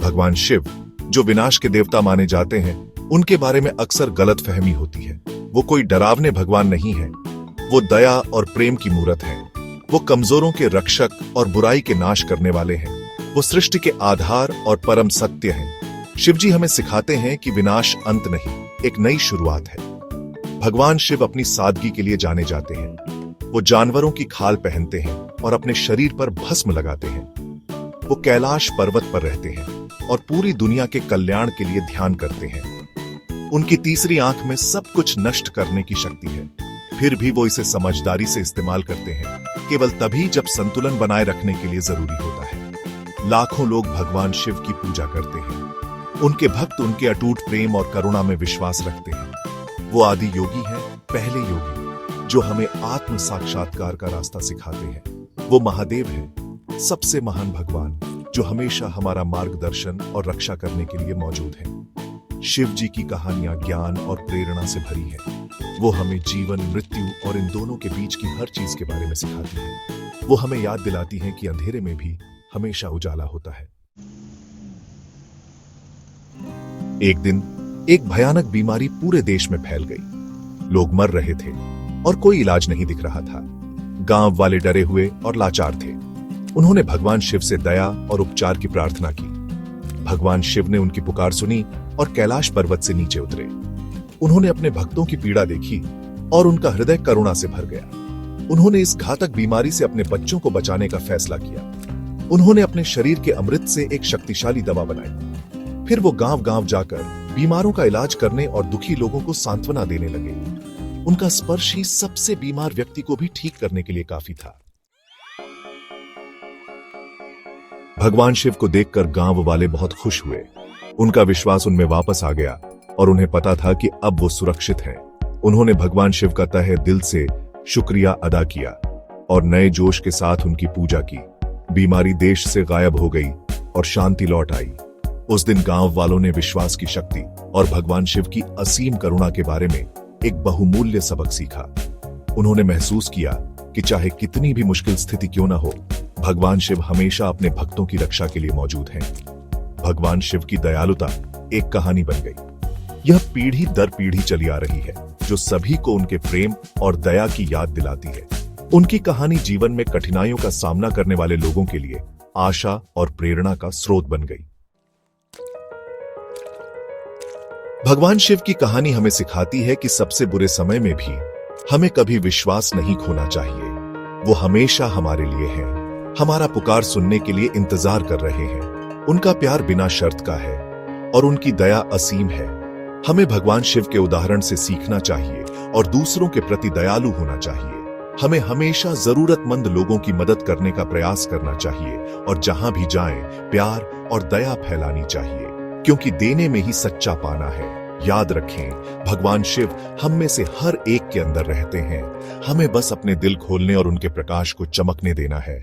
भगवान शिव, जो विनाश के देवता माने जाते हैं, उनके बारे में अक्सर गलतफहमी होती है। वो कोई डरावने भगवान नहीं है। वो दया और प्रेम की मूरत है। वो कमजोरों के रक्षक और बुराई के नाश करने वाले हैं। वो सृष्टि के आधार और परम सत्य हैं। शिवजी हमें सिखाते हैं कि विनाश अंत नहीं, एक नई शुरुआत है। भगवान शिव अपनी सादगी के लिए जाने जाते हैं। वो जानवरों की खाल पहनते हैं और अपने शरीर पर भस्म लगाते हैं। वो कैलाश पर्वत पर रहते हैं और पूरी दुनिया के कल्याण के लिए ध्यान करते हैं। उनकी तीसरी आंख में सब कुछ नष्ट करने की शक्ति है, फिर भी वो इसे समझदारी से इस्तेमाल करते हैं, केवल तभी जब संतुलन बनाए रखने के लिए जरूरी होता है। लाखों लोग भगवान शिव की पूजा करते हैं। उनके भक्त उनके अटूट प्रेम और करुणा में विश्वास रखते हैं। वो आदि योगी हैं, पहले योगी, जो हमें आत्म साक्षात्कार का रास्ता सिखाते हैं। वो महादेव हैं, सबसे महान भगवान, जो हमेशा हमारा मार्गदर्शन और रक्षा करने के लिए मौजूद हैं। शिव जी की कहानियां ज्ञान और प्रेरणा से भरी हैं। वो हमें जीवन, मृत्यु और इन दोनों के बीच की हर चीज के बारे में सिखाती हैं। वो हमें याद दिलाती हैं कि अंधेरे में भी हमेशा उजाला होता है। एक दिन एक भयानक बीमारी पूरे देश में फैल गई। लोग मर रहे थे और कोई इलाज नहीं दिख रहा था। गांव वाले डरे हुए और लाचार थे। उन्होंने भगवान शिव से दया और उपचार की प्रार्थना की। भगवान शिव ने उनकी पुकार सुनी और कैलाश पर्वत से नीचे उतरे। उन्होंने अपने भक्तों की पीड़ा देखी और उनका हृदय करुणा से भर गया। उन्होंने इस घातक बीमारी से अपने बच्चों को बचाने का फैसला किया। उन्होंने अपने शरीर के अमृत से एक शक्तिशाली दवा बनाई। फिर वो गांव-गांव जाकर बीमारों का इलाज करने और दुखी लोगों को सांत्वना देने लगे। उनका स्पर्श ही सबसे बीमार व्यक्ति को भी ठीक करने के लिए काफी था। भगवान शिव को देखकर गांव वाले बहुत खुश हुए। उनका विश्वास उनमें वापस आ गया और उन्हें पता था कि अब वो सुरक्षित हैं। उन्होंने भगवान शिव का तहे दिल से शुक्रिया अदा किया और नए जोश के साथ उनकी पूजा की। बीमारी देश से गायब हो गई और शांति लौट आई। उस दिन गांव वालों ने विश्वास की शक्ति और भगवान शिव की असीम करुणा के बारे में एक बहुमूल्य सबक सीखा। उन्होंने महसूस किया कि चाहे कितनी भी मुश्किल स्थिति क्यों न हो, भगवान शिव हमेशा अपने भक्तों की रक्षा के लिए मौजूद हैं। भगवान शिव की दयालुता एक कहानी बन गई। यह पीढ़ी दर पीढ़ी चली आ रही है, जो सभी को उनके प्रेम और दया की याद दिलाती है। उनकी कहानी जीवन में कठिनाइयों का सामना करने वाले लोगों के लिए आशा और प्रेरणा का स्रोत बन गई। भगवान शिव की कहानी हमें सिखाती है कि सबसे बुरे समय में भी हमें कभी विश्वास नहीं खोना चाहिए। वो हमेशा हमारे लिए हैं, हमारा पुकार सुनने के लिए इंतजार कर रहे हैं। उनका प्यार बिना शर्त का है और उनकी दया असीम है। हमें भगवान शिव के उदाहरण से सीखना चाहिए और दूसरों के प्रति दयालु होना चाहिए। हमें हमेशा जरूरतमंद लोगों की मदद करने का प्रयास करना चाहिए और जहां भी जाएं, प्यार और दया फैलानी चाहिए, क्योंकि देने में ही सच्चा पाना है। याद रखें, भगवान शिव हम में से हर एक के अंदर रहते हैं। हमें बस अपने दिल खोलने और उनके प्रकाश को चमकने देना है।